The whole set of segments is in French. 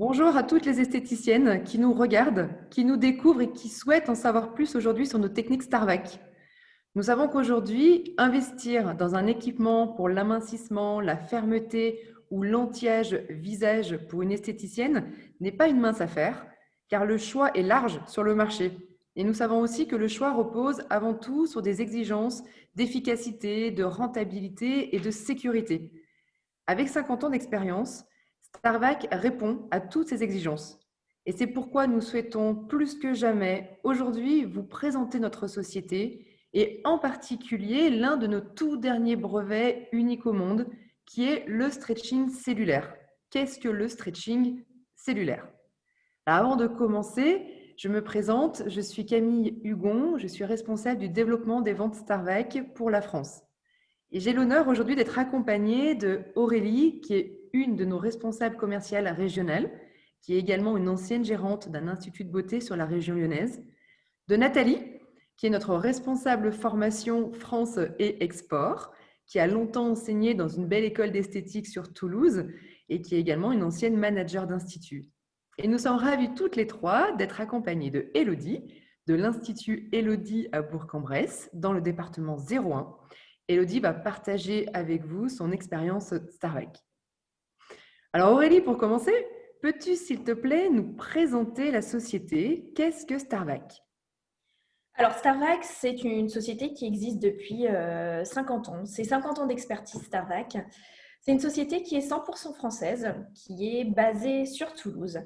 Bonjour à toutes les esthéticiennes qui nous regardent, qui nous découvrent et qui souhaitent en savoir plus aujourd'hui sur nos techniques Starvac. Nous savons qu'aujourd'hui, investir dans un équipement pour l'amincissement, la fermeté ou l'anti-âge visage pour une esthéticienne n'est pas une mince affaire, car le choix est large sur le marché. Et nous savons aussi que le choix repose avant tout sur des exigences d'efficacité, de rentabilité et de sécurité. Avec 50 ans d'expérience, Starvac répond à toutes ces exigences. Et c'est pourquoi nous souhaitons plus que jamais aujourd'hui vous présenter notre société et en particulier l'un de nos tout derniers brevets uniques au monde qui est le stretching cellulaire. Qu'est-ce que le stretching cellulaire? Alors, avant de commencer, je me présente, je suis Camille Hugon, je suis responsable du développement des ventes Starvac pour la France. Et j'ai l'honneur aujourd'hui d'être accompagnée de Aurélie, qui est une de nos responsables commerciales régionales, qui est également une ancienne gérante d'un institut de beauté sur la région lyonnaise, de Nathalie, qui est notre responsable formation France et export, qui a longtemps enseigné dans une belle école d'esthétique sur Toulouse et qui est également une ancienne manager d'institut. Et nous sommes ravis toutes les trois d'être accompagnées de Élodie, de l'Institut Élodie à Bourg-en-Bresse, dans le département 01. Élodie va partager avec vous son expérience Starvac. Alors Aurélie, pour commencer, peux-tu s'il te plaît nous présenter la société? Qu'est-ce que Starvac? Alors, Starvac, c'est une société qui existe depuis 50 ans. C'est 50 ans d'expertise Starvac. C'est une société qui est 100% française, qui est basée sur Toulouse.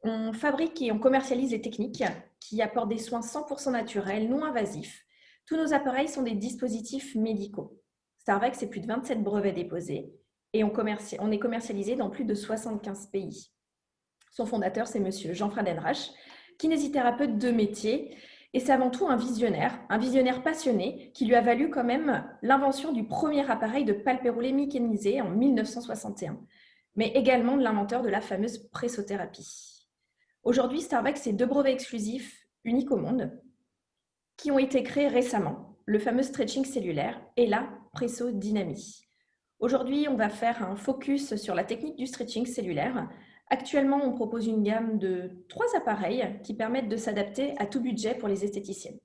On fabrique et on commercialise des techniques qui apportent des soins 100% naturels, non invasifs. Tous nos appareils sont des dispositifs médicaux. Starvac, c'est plus de 27 brevets déposés et on est commercialisé dans plus de 75 pays. Son fondateur, c'est monsieur Jean Fradenrach, kinésithérapeute de métier. Et c'est avant tout un visionnaire passionné qui lui a valu quand même l'invention du premier appareil de palpéroulé mécanisé en 1961, mais également de l'inventeur de la fameuse pressothérapie. Aujourd'hui, Starvac, c'est 2 brevets exclusifs, uniques au monde, qui ont été créés récemment, le fameux stretching cellulaire et la pressodynamie. Aujourd'hui, on va faire un focus sur la technique du stretching cellulaire. Actuellement, on propose une gamme de 3 appareils qui permettent de s'adapter à tout budget pour les esthéticiennes.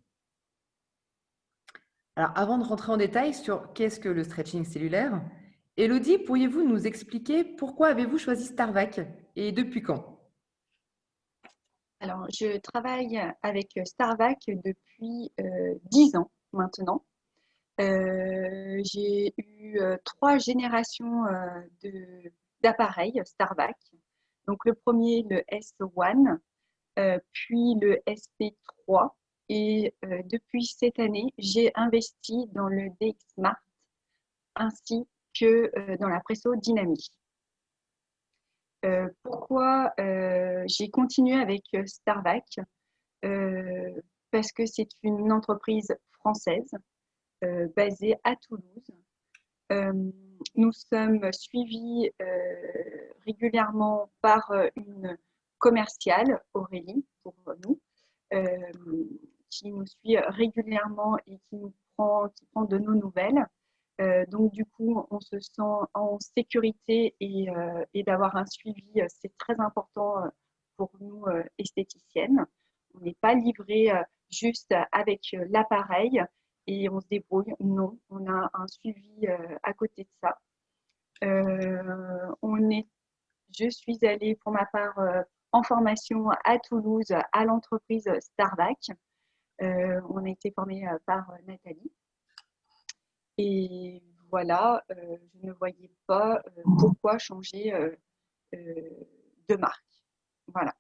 Alors avant de rentrer en détail sur qu'est-ce que le stretching cellulaire, Élodie, pourriez-vous nous expliquer pourquoi avez-vous choisi Starvac et depuis quand? Alors, je travaille avec Starvac depuis 10 ans maintenant. J'ai eu 3 générations d'appareils Starvac. Donc, le premier, le S1, puis le SP3. Et depuis cette année, j'ai investi dans le DX Smart ainsi que dans la Presso Dynamique. Pourquoi j'ai continué avec Starvac? Parce que c'est une entreprise française basée à Toulouse. Nous sommes suivis régulièrement par une commerciale, Aurélie, pour nous, qui nous suit régulièrement et qui prend de nos nouvelles. Donc, du coup, on se sent en sécurité et d'avoir un suivi, c'est très important pour nous, esthéticiennes. On n'est pas livré juste avec l'appareil et on se débrouille. Non, on a un suivi à côté de ça. Je suis allée pour ma part en formation à Toulouse à l'entreprise Starvac. On a été formé par Nathalie. Et voilà, je ne voyais pas pourquoi changer de marque. Voilà.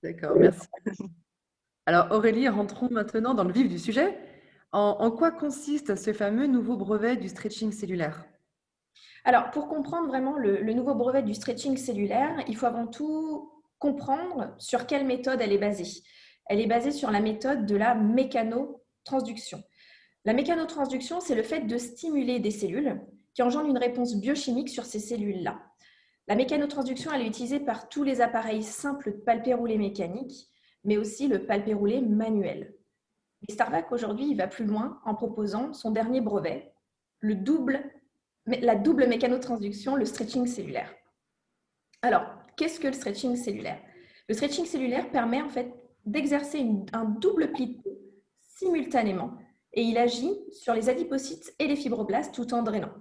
D'accord, merci. Alors Aurélie, rentrons maintenant dans le vif du sujet. En quoi consiste ce fameux nouveau brevet du stretching cellulaire? Alors, pour comprendre vraiment le nouveau brevet du stretching cellulaire, il faut avant tout comprendre sur quelle méthode elle est basée. Elle est basée sur la méthode de la mécanotransduction. La mécanotransduction, c'est le fait de stimuler des cellules qui engendrent une réponse biochimique sur ces cellules-là. La mécanotransduction, elle est utilisée par tous les appareils simples de palpéroulé mécanique, mais aussi le palpéroulé manuel. Et Starvac, aujourd'hui, il va plus loin en proposant son dernier brevet, la double mécanotransduction, le stretching cellulaire. Alors, qu'est-ce que le stretching cellulaire? Le stretching cellulaire permet en fait d'exercer un double pli de peau simultanément et il agit sur les adipocytes et les fibroblastes tout en drainant.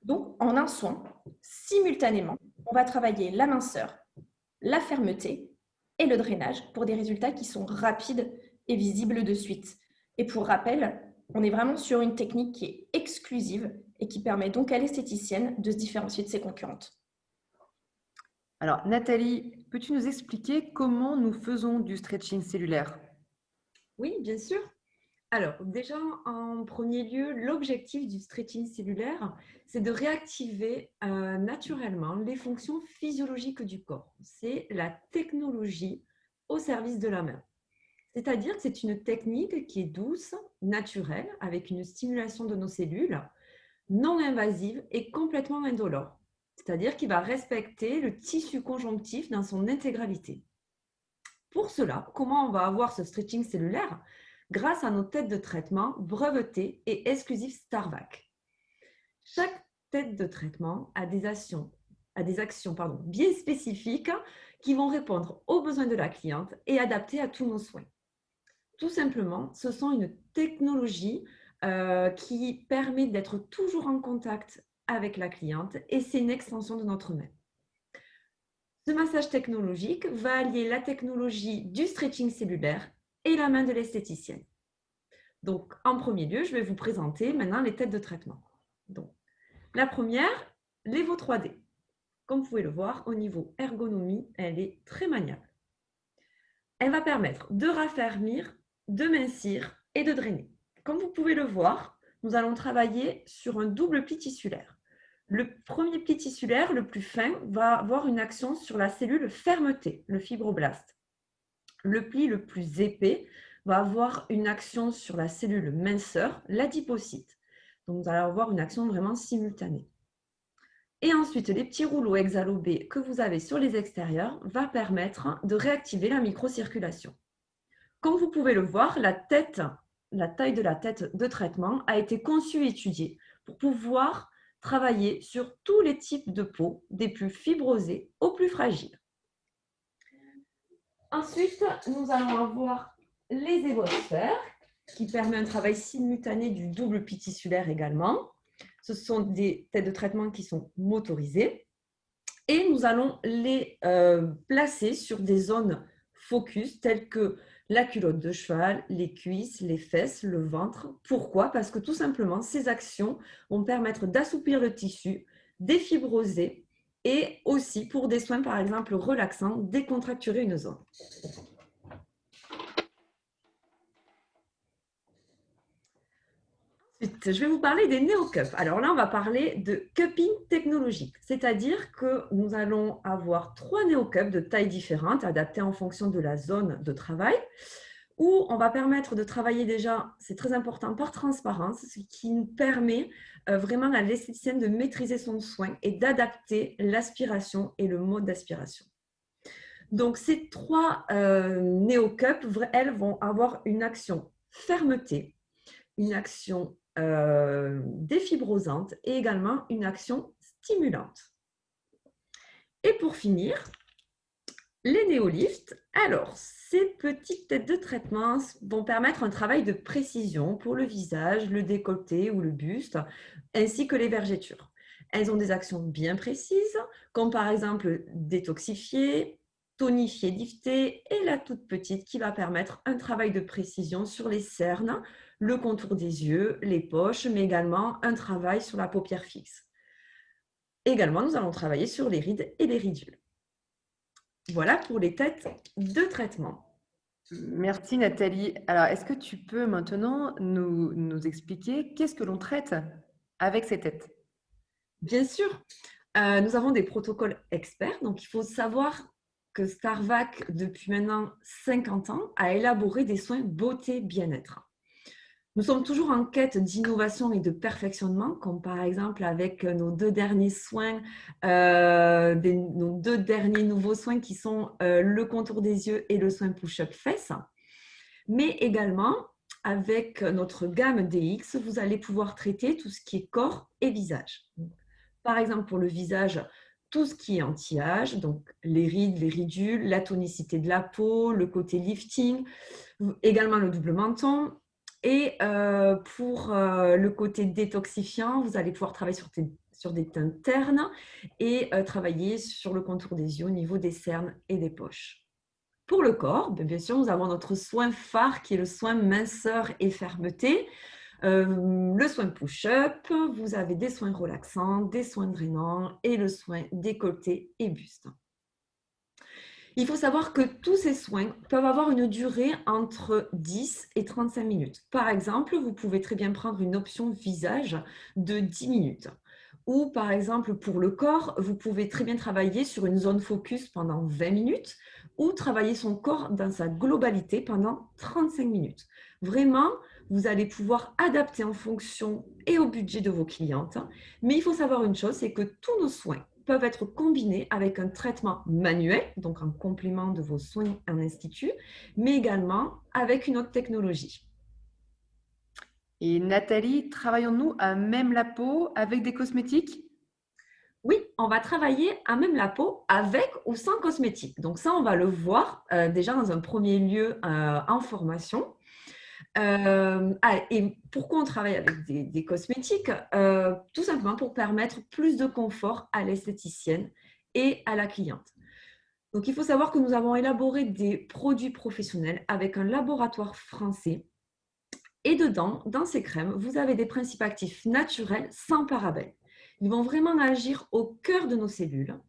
Donc, en un soin, simultanément, on va travailler la minceur, la fermeté et le drainage pour des résultats qui sont rapides et visibles de suite. Et pour rappel, on est vraiment sur une technique qui est exclusive et qui permet donc à l'esthéticienne de se différencier de ses concurrentes. Alors, Nathalie, peux-tu nous expliquer comment nous faisons du stretching cellulaire? Oui, bien sûr. Alors, déjà, en premier lieu, l'objectif du stretching cellulaire, c'est de réactiver naturellement les fonctions physiologiques du corps. C'est la technologie au service de la main. C'est-à-dire que c'est une technique qui est douce, naturelle, avec une stimulation de nos cellules, non invasive et complètement indolore. C'est-à-dire qu'il va respecter le tissu conjonctif dans son intégralité. Pour cela, comment on va avoir ce stretching cellulaire? Grâce à nos têtes de traitement brevetées et exclusives Starvac. Chaque tête de traitement a des actions bien spécifiques qui vont répondre aux besoins de la cliente et adaptées à tous nos soins. Tout simplement, ce sont une technologie qui permet d'être toujours en contact avec la cliente et c'est une extension de notre main. Ce massage technologique va allier la technologie du stretching cellulaire et la main de l'esthéticienne. Donc, en premier lieu, je vais vous présenter maintenant les têtes de traitement. Donc, la première, l'Evo 3D. Comme vous pouvez le voir, au niveau ergonomie, elle est très maniable. Elle va permettre de raffermir, de mincir et de drainer. Comme vous pouvez le voir, nous allons travailler sur un double pli tissulaire. Le premier pli tissulaire, le plus fin, va avoir une action sur la cellule fermeté, le fibroblaste. Le pli le plus épais va avoir une action sur la cellule minceur, l'adipocyte. Donc, vous allez avoir une action vraiment simultanée. Et ensuite, les petits rouleaux hexalobés que vous avez sur les extérieurs vont permettre de réactiver la microcirculation. Comme vous pouvez le voir, la taille de la tête de traitement a été conçue et étudiée pour pouvoir travailler sur tous les types de peau, des plus fibrosés aux plus fragiles. Ensuite, nous allons avoir les évosphères qui permettent un travail simultané du double pli tissulaire également. Ce sont des têtes de traitement qui sont motorisées et nous allons les placer sur des zones focus telles que la culotte de cheval, les cuisses, les fesses, le ventre. Pourquoi? Parce que tout simplement, ces actions vont permettre d'assouplir le tissu, défibroser et aussi pour des soins, par exemple, relaxants, décontracturer une zone. Ensuite, je vais vous parler des néocups. Alors là, on va parler de cupping technologique, c'est-à-dire que nous allons avoir 3 néocups de tailles différentes, adaptés en fonction de la zone de travail, où on va permettre de travailler déjà, c'est très important, par transparence, ce qui nous permet vraiment à l'esthéticienne de maîtriser son soin et d'adapter l'aspiration et le mode d'aspiration. Donc, ces 3 néocups, elles vont avoir une action fermeté, une action défibrosante et également une action stimulante. Et pour finir, les néolifts. Alors, ces petites têtes de traitement vont permettre un travail de précision pour le visage, le décolleté ou le buste, ainsi que les vergetures. Elles ont des actions bien précises, comme par exemple détoxifier, tonifier, lifter, et la toute petite qui va permettre un travail de précision sur les cernes, le contour des yeux, les poches, mais également un travail sur la paupière fixe. Également, nous allons travailler sur les rides et les ridules. Voilà pour les têtes de traitement. Merci Nathalie. Alors, est-ce que tu peux maintenant nous expliquer qu'est-ce que l'on traite avec ces têtes? Bien sûr, nous avons des protocoles experts, donc il faut savoir que Starvac, depuis maintenant 50 ans, a élaboré des soins beauté bien-être. Nous sommes toujours en quête d'innovation et de perfectionnement, comme par exemple avec nos 2 derniers soins, nos 2 derniers nouveaux soins qui sont le contour des yeux et le soin push-up fesses. Mais également, avec notre gamme DX, vous allez pouvoir traiter tout ce qui est corps et visage. Par exemple, pour le visage, tout ce qui est anti-âge, donc les rides, les ridules, la tonicité de la peau, le côté lifting, également le double menton. Et pour le côté détoxifiant, vous allez pouvoir travailler sur des teintes ternes et travailler sur le contour des yeux au niveau des cernes et des poches. Pour le corps, bien sûr, nous avons notre soin phare qui est le soin minceur et fermeté. Le soin push-up, vous avez des soins relaxants, des soins drainants et le soin décolleté et buste. Il faut savoir que tous ces soins peuvent avoir une durée entre 10 et 35 minutes. Par exemple, vous pouvez très bien prendre une option visage de 10 minutes. Ou par exemple, pour le corps, vous pouvez très bien travailler sur une zone focus pendant 20 minutes ou travailler son corps dans sa globalité pendant 35 minutes. Vraiment, vous allez pouvoir adapter en fonction et au budget de vos clientes. Mais il faut savoir une chose, c'est que tous nos soins peuvent être combinés avec un traitement manuel, donc en complément de vos soins en institut, mais également avec une autre technologie. Et Nathalie, travaillons-nous à même la peau avec des cosmétiques? Oui, on va travailler à même la peau avec ou sans cosmétiques. Donc ça, on va le voir déjà dans un premier lieu en formation. Et pourquoi on travaille avec des cosmétiques? Tout simplement pour permettre plus de confort à l'esthéticienne et à la cliente. Donc, il faut savoir que nous avons élaboré des produits professionnels avec un laboratoire français. Et dedans, dans ces crèmes, vous avez des principes actifs naturels sans parabènes. Ils vont vraiment agir au cœur de nos cellules.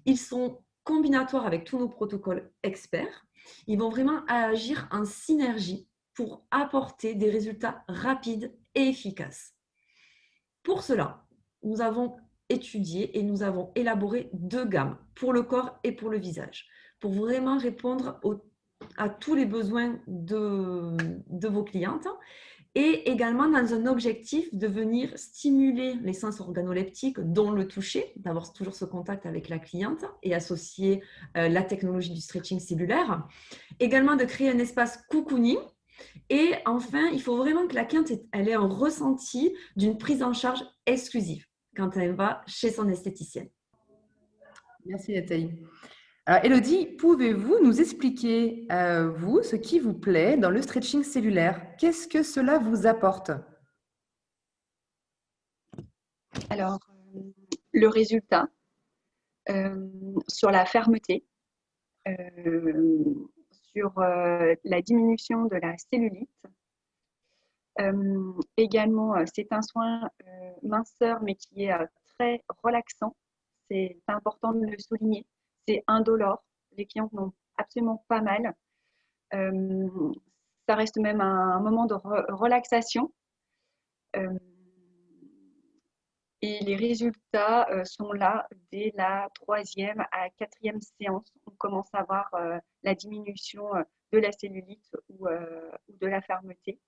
Ils sont combinatoires avec tous nos protocoles experts. Ils vont vraiment agir en synergie pour apporter des résultats rapides et efficaces. Pour cela, nous avons étudié et nous avons élaboré 2 gammes pour le corps et pour le visage, pour vraiment répondre à tous les besoins de vos clientes et également dans un objectif de venir stimuler les sens organoleptiques, dont le toucher, d'avoir toujours ce contact avec la cliente et associer la technologie du stretching cellulaire. Également de créer un espace cocooning. Et enfin, il faut vraiment que la cliente elle ait un ressenti d'une prise en charge exclusive quand elle va chez son esthéticienne. Merci Nathalie. Alors Elodie, pouvez-vous nous expliquer, vous, ce qui vous plaît dans le stretching cellulaire? Qu'est-ce que cela vous apporte? Alors, le résultat sur la fermeté, sur la diminution de la cellulite. Également, c'est un soin minceur, mais qui est très relaxant. C'est important de le souligner. C'est indolore. Les clientes n'ont absolument pas mal. Ça reste même un moment de relaxation. Et les résultats sont là dès la 3e à 4e séance. On commence à voir la diminution de la cellulite ou de la fermeté.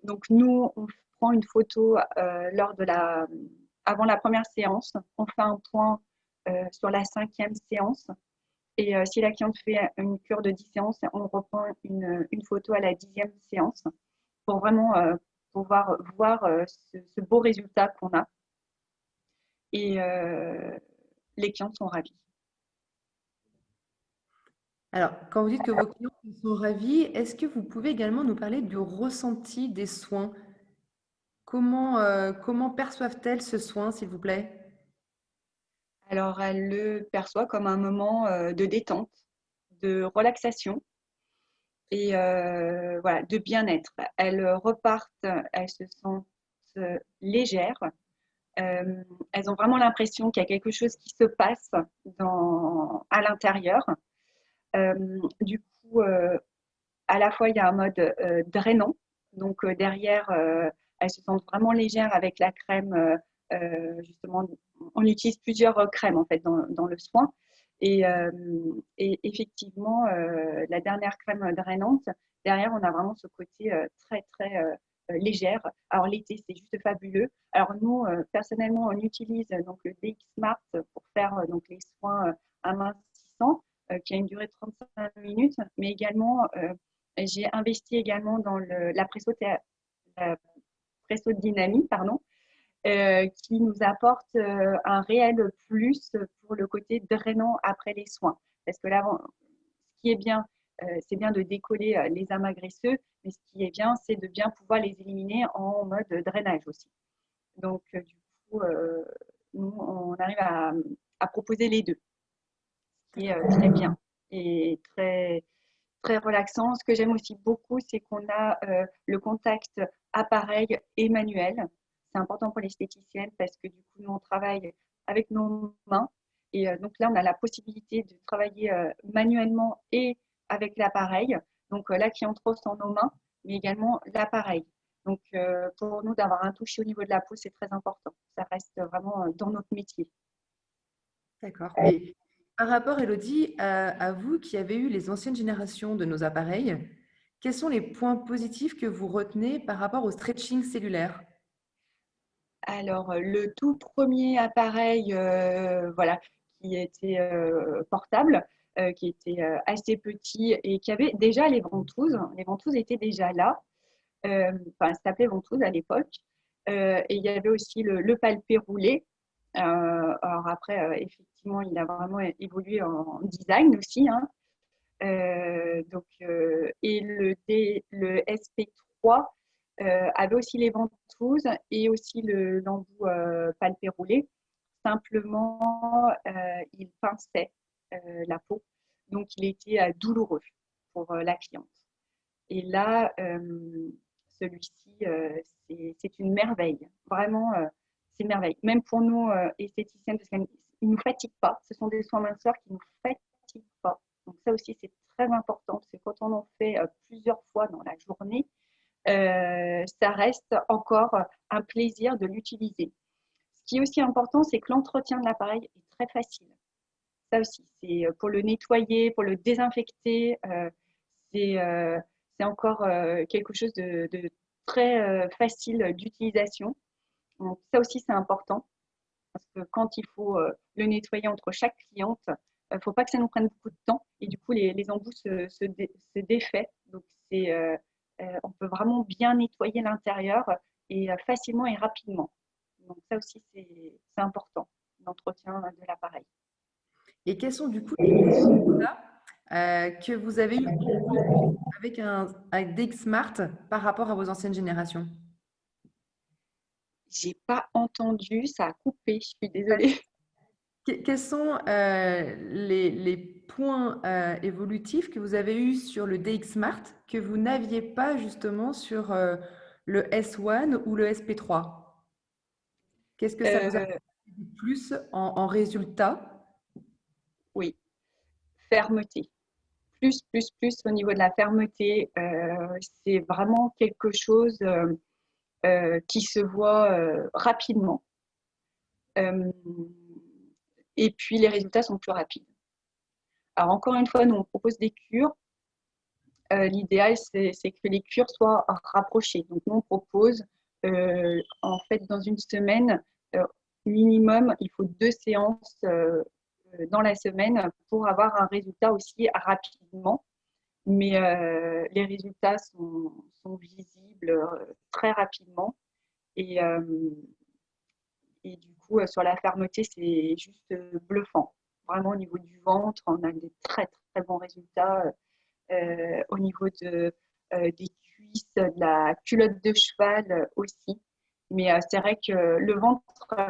Donc nous, on prend une photo avant la première séance. On fait un point sur la 5e séance. Et si la cliente fait une cure de 10 séances, on reprend une photo à la 10e séance pour vraiment pouvoir voir ce beau résultat qu'on a. Et les clients sont ravis. Alors, quand vous dites que vos clients sont ravis, est-ce que vous pouvez également nous parler du ressenti des soins? Comment perçoivent-elles ce soin, s'il vous plaît? Alors, elle le perçoit comme un moment de détente, de relaxation et voilà, de bien-être. Elles repartent, elles se sentent légères. Elles ont vraiment l'impression qu'il y a quelque chose qui se passe à l'intérieur. Du coup, à la fois, il y a un mode drainant. Donc, derrière, elles se sentent vraiment légères avec la crème. Justement, on utilise plusieurs crèmes en fait dans le soin. Et effectivement, la dernière crème drainante, derrière, on a vraiment ce côté très, très légère. Alors, l'été, c'est juste fabuleux. Alors, nous, personnellement, on utilise donc, le DX Smart pour faire donc, les soins amincissants qui a une durée de 35 minutes, mais également, j'ai investi également dans la pressodynamie, pardon, qui nous apporte un réel plus pour le côté drainant après les soins. Parce que là, ce qui est bien, c'est bien de décoller les amas graisseux, mais ce qui est bien, c'est de bien pouvoir les éliminer en mode drainage aussi. Donc, du coup, nous, on arrive à proposer les deux, ce qui est très bien et très, très relaxant. Ce que j'aime aussi beaucoup, c'est qu'on a le contact appareil et manuel. C'est important pour l'esthéticienne parce que du coup, nous, on travaille avec nos mains. Et donc là, on a la possibilité de travailler manuellement et avec l'appareil. Donc là, qui entre dans nos mains, mais également l'appareil. Donc pour nous, d'avoir un toucher au niveau de la peau, c'est très important. Ça reste vraiment dans notre métier. D'accord. Et par rapport, Elodie, à vous qui avez eu les anciennes générations de nos appareils, quels sont les points positifs que vous retenez par rapport au stretching cellulaire? Alors, le tout premier appareil voilà, qui était portable, qui était assez petit et qui avait déjà les ventouses. Les ventouses étaient déjà là. Enfin, ça s'appelait ventouse à l'époque. Et il y avait aussi le palpé roulé. Alors après, effectivement, il a vraiment évolué en design aussi, hein. Et le SP3 avait aussi les ventouses et aussi l'embout palpé roulé. Simplement, il pinçait la peau, donc il était douloureux pour la cliente. Et là, celui-ci, c'est une merveille. Vraiment, c'est une merveille. Même pour nous, esthéticiennes, parce qu'ils ne nous fatiguent pas. Ce sont des soins minceurs qui ne nous fatiguent pas. Donc ça aussi, c'est très important. Parce que quand on en fait plusieurs fois dans la journée, ça reste encore un plaisir de l'utiliser. Ce qui est aussi important, c'est que l'entretien de l'appareil est très facile. Ça aussi, c'est pour le nettoyer, pour le désinfecter. C'est encore quelque chose de très facile d'utilisation. Donc ça aussi, c'est important parce que quand il faut le nettoyer entre chaque cliente, il ne faut pas que ça nous prenne beaucoup de temps et du coup, les embouts se défait. Donc, on peut vraiment bien nettoyer l'intérieur et facilement et rapidement. Donc ça aussi, c'est important, l'entretien de l'appareil. Et quels sont du coup les résultats que vous avez eu avec DxSmart par rapport à vos anciennes générations? J'ai pas entendu, ça a coupé, je suis désolée. Quels sont les points évolutifs que vous avez eus sur le DxSmart que vous n'aviez pas justement sur le S1 ou le SP3? Qu'est-ce que ça vous a Euh, apporté de plus en résultat? oui, fermeté. Plus au niveau de la fermeté. C'est vraiment quelque chose qui se voit rapidement. Et puis, les résultats sont plus rapides. Alors, encore une fois, nous, on propose des cures. L'idéal, c'est que les cures soient rapprochées. Donc, nous, on propose, en fait, dans une semaine, minimum, il faut 2 séances dans la semaine pour avoir un résultat aussi rapidement. Mais les résultats sont visibles très rapidement. Et, et du coup, sur la fermeté, c'est juste bluffant. Vraiment, au niveau du ventre, on a des très, très bons résultats. Au niveau des cuisses, de la culotte de cheval aussi. Mais c'est vrai que le ventre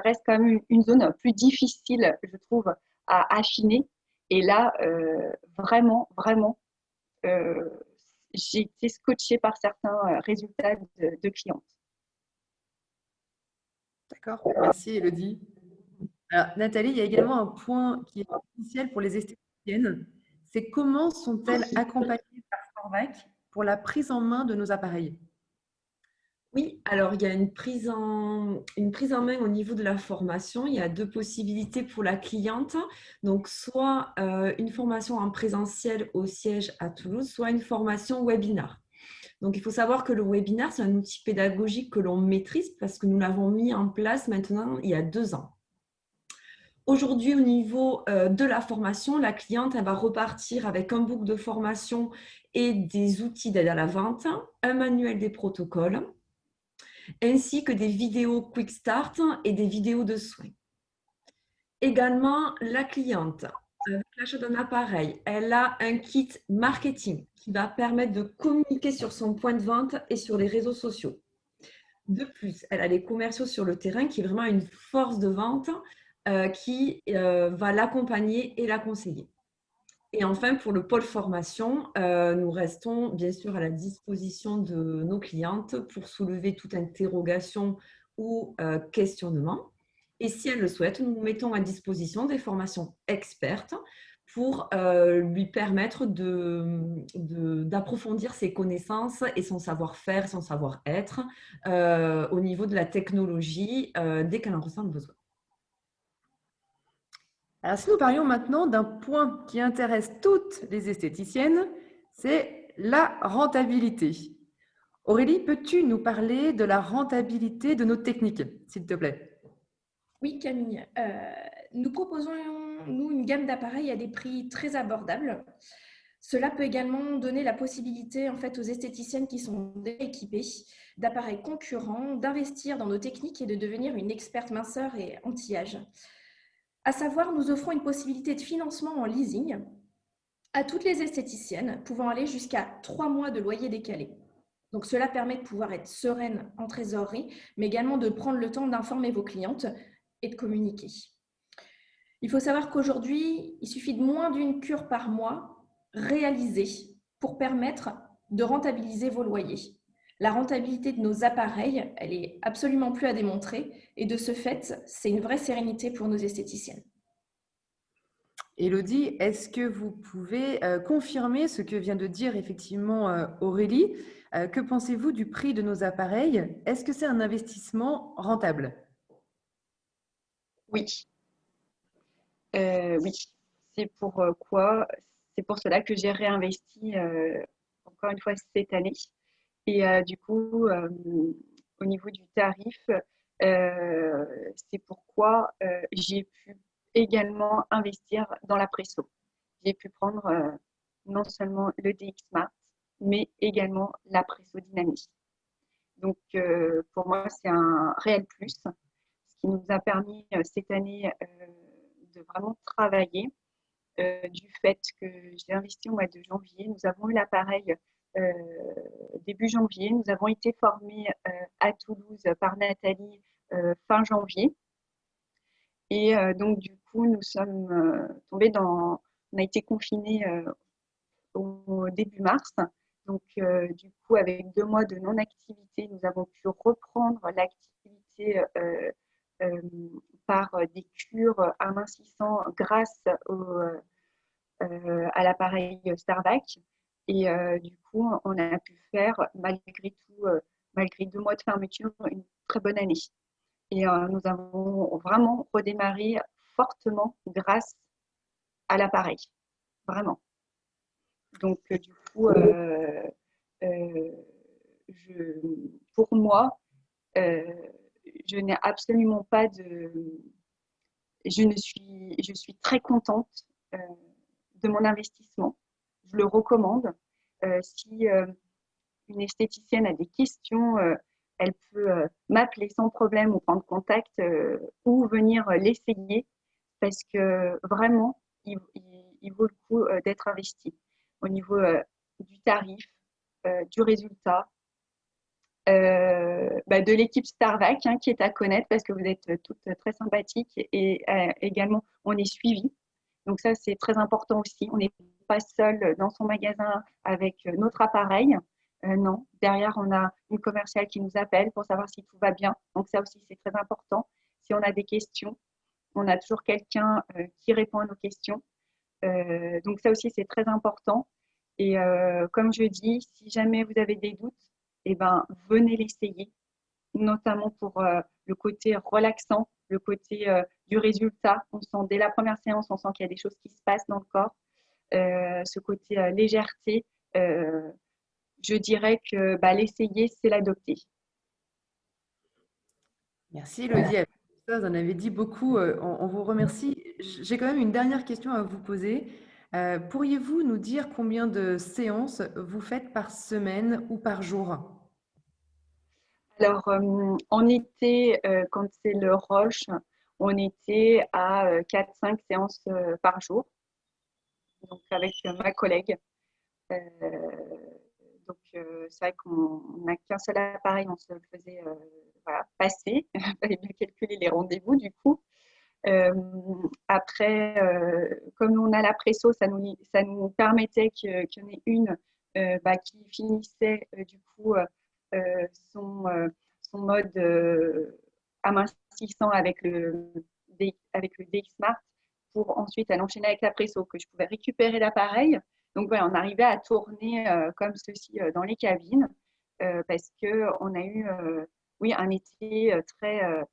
reste quand même une zone plus difficile, je trouve, à affiner. Et là, vraiment, vraiment, euh, j'ai été scotchée par certains résultats de clientes. D'accord, merci Elodie. Alors, Nathalie, il y a également un point qui est essentiel pour les esthéticiennes, c'est comment sont-elles accompagnées par Starvac pour la prise en main de nos appareils? Oui, alors il y a une prise en main au niveau de la formation. Il y a deux possibilités pour la cliente. Donc, soit une formation en présentiel au siège à Toulouse, soit une formation webinar. Donc, il faut savoir que le webinar, c'est un outil pédagogique que l'on maîtrise parce que nous l'avons mis en place maintenant il y a 2 ans. Aujourd'hui, au niveau de la formation, la cliente elle va repartir avec un book de formation et des outils d'aide à la vente, un manuel des protocoles. ainsi que des vidéos Quick Start et des vidéos de soins. Également, la cliente, avec l'achat d'un appareil, elle a un kit marketing qui va permettre de communiquer sur son point de vente et sur les réseaux sociaux. De plus, elle a les commerciaux sur le terrain qui est vraiment une force de vente qui va l'accompagner et la conseiller. Et enfin, pour le pôle formation, nous restons bien sûr à la disposition de nos clientes pour soulever toute interrogation ou questionnement. Et si elles le souhaitent, nous mettons à disposition des formations expertes pour lui permettre d'approfondir ses connaissances et son savoir-faire, son savoir-être au niveau de la technologie dès qu'elle en ressent le besoin. Alors, si nous parlions maintenant d'un point qui intéresse toutes les esthéticiennes, c'est la rentabilité. Aurélie, peux-tu nous parler de la rentabilité de nos techniques, s'il te plaît? Oui, Camille. Nous proposons, nous, une gamme d'appareils à des prix très abordables. Cela peut également donner la possibilité en fait, aux esthéticiennes qui sont déjà équipées d'appareils concurrents, d'investir dans nos techniques et de devenir une experte minceur et anti-âge. À savoir, nous offrons une possibilité de financement en leasing à toutes les esthéticiennes, pouvant aller jusqu'à 3 mois de loyer décalé. Donc, cela permet de pouvoir être sereine en trésorerie, mais également de prendre le temps d'informer vos clientes et de communiquer. Il faut savoir qu'aujourd'hui, il suffit de moins d'une cure par mois réalisée pour permettre de rentabiliser vos loyers. La rentabilité de nos appareils, elle est absolument plus à démontrer et de ce fait, c'est une vraie sérénité pour nos esthéticiennes. Élodie, est-ce que vous pouvez confirmer ce que vient de dire effectivement Aurélie? Que pensez-vous du prix de nos appareils? Est-ce que c'est un investissement rentable? Oui, oui. C'est pour cela que j'ai réinvesti encore une fois cette année. Et du coup, au niveau du tarif, c'est pourquoi j'ai pu également investir dans la Presso. J'ai pu prendre non seulement le DX Smart, mais également la Presso Dynamique. Donc, pour moi, c'est un réel plus, ce qui nous a permis cette année de vraiment travailler du fait que j'ai investi au mois de janvier. Nous avons eu l'appareil début janvier. Nous avons été formés à Toulouse par Nathalie fin janvier. Et donc, du coup, nous sommes tombés on a été confinés au début mars. Donc, du coup, avec 2 mois de non-activité, nous avons pu reprendre l'activité par des cures amincissants grâce à l'appareil Starvac. Et du coup, on a pu faire, malgré tout, malgré 2 mois de fermeture, une très bonne année. Et nous avons vraiment redémarré fortement grâce à l'appareil. Vraiment. Donc, du coup, pour moi, je n'ai absolument pas de. Je suis très contente de mon investissement. Je le recommande. Si une esthéticienne a des questions, elle peut m'appeler sans problème ou prendre contact ou venir l'essayer parce que vraiment, il vaut le coup d'être investi au niveau du tarif, du résultat, de l'équipe Starvac qui est à connaître parce que vous êtes toutes très sympathiques et également on est suivi. Donc ça, c'est très important aussi. On n'est pas seul dans son magasin avec notre appareil. Non, derrière, on a une commerciale qui nous appelle pour savoir si tout va bien. Donc ça aussi, c'est très important. Si on a des questions, on a toujours quelqu'un qui répond à nos questions. Donc ça aussi, c'est très important. Et comme je dis, si jamais vous avez des doutes, eh ben, venez l'essayer, notamment pour le côté relaxant, le côté du résultat. On sent dès la première séance, on sent qu'il y a des choses qui se passent dans le corps. Ce côté légèreté, je dirais que l'essayer, c'est l'adopter. Merci Élodie. Vous en avez dit beaucoup. On vous remercie. J'ai quand même une dernière question à vous poser. Pourriez-vous nous dire combien de séances vous faites par semaine ou par jour? Alors, en été, quand c'est le rush, on était à 4-5 séances par jour, donc avec ma collègue. Euh, donc, c'est vrai qu'on n'a qu'un seul appareil, on se le faisait voilà, passer. Il fallait bien calculer les rendez-vous du coup. Après, comme on a la presso, ça nous permettait qu'il y en ait une qui finissait du coup son, son mode amincissant avec le DX Smart pour ensuite elle enchaîner avec la presso, que je pouvais récupérer l'appareil. Donc voilà, on arrivait à tourner comme ceci dans les cabines parce qu'on a eu oui, un été très euh,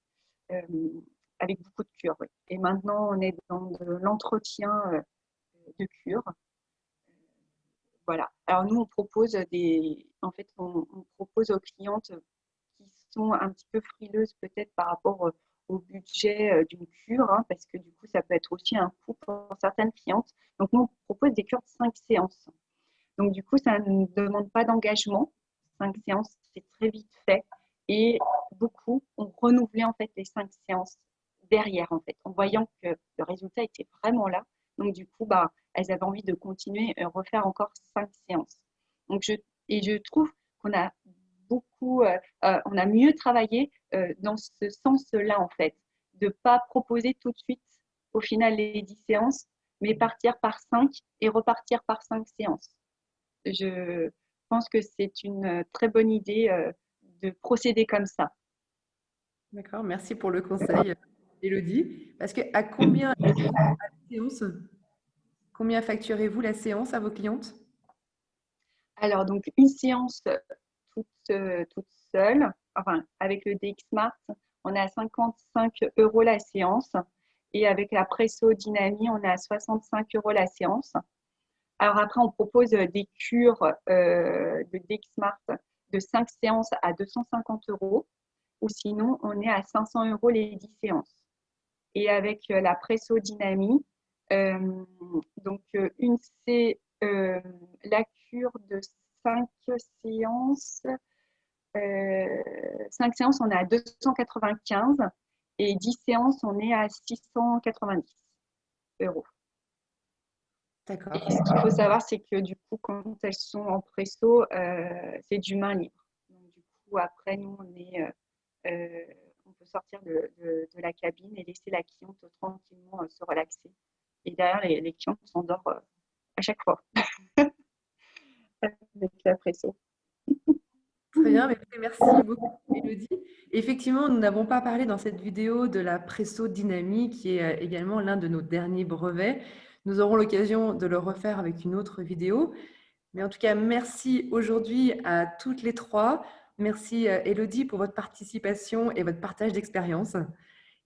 avec beaucoup de cure. Oui. Et maintenant, on est dans de l'entretien de cure. Voilà. Alors nous, on propose en fait, on propose aux clientes qui sont un petit peu frileuses peut-être par rapport au budget d'une cure, hein, parce que du coup, ça peut être aussi un coût pour certaines clientes. Donc nous, on propose des cures de 5 séances. Donc du coup, ça ne demande pas d'engagement. 5 séances, c'est très vite fait. Et beaucoup ont renouvelé en fait les 5 séances derrière, en fait, en voyant que le résultat était vraiment là. Donc du coup, elles avaient envie de continuer et refaire encore 5 séances. Donc je trouve qu'on a on a mieux travaillé dans ce sens-là, en fait, de ne pas proposer tout de suite au final les 10 séances, mais partir par 5 et repartir par 5 séances. Je pense que c'est une très bonne idée de procéder comme ça. D'accord, merci pour le conseil, Élodie. Parce que à combien, Élodie, la séance, combien facturez-vous la séance à vos clientes? Alors, donc, une séance toute seule, enfin, avec le DX Smart, on est à 55 € la séance. Et avec la Presso Dynami, on est à 65 € la séance. Alors après, on propose des cures de DX Smart de 5 séances à 250 €. Ou sinon, on est à 500 € les 10 séances. Et avec la Presso Dynami, donc c'est la cure de 5 séances. 5 séances, on est à 295 et 10 séances, on est à 690 €. Et D'accord. ce qu'il faut savoir, c'est que du coup, quand elles sont en presso, c'est du main libre. Donc, du coup, après, nous, on peut sortir de la cabine et laisser la cliente tranquillement se relaxer. Et derrière, les clientes s'endorment à chaque fois avec la presso. Très bien, mais écoutez, merci beaucoup, Élodie. Effectivement, nous n'avons pas parlé dans cette vidéo de la Presso Dynami, qui est également l'un de nos derniers brevets. Nous aurons l'occasion de le refaire avec une autre vidéo. Mais en tout cas, merci aujourd'hui à toutes les trois. Merci, Élodie, pour votre participation et votre partage d'expérience.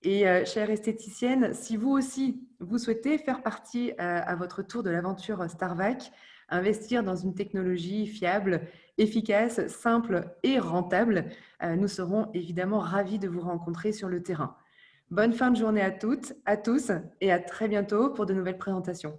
Et chère esthéticienne, si vous aussi, vous souhaitez faire partie à votre tour de l'aventure Starvac, investir dans une technologie fiable, efficace, simple et rentable, nous serons évidemment ravis de vous rencontrer sur le terrain. Bonne fin de journée à toutes, à tous et à très bientôt pour de nouvelles présentations.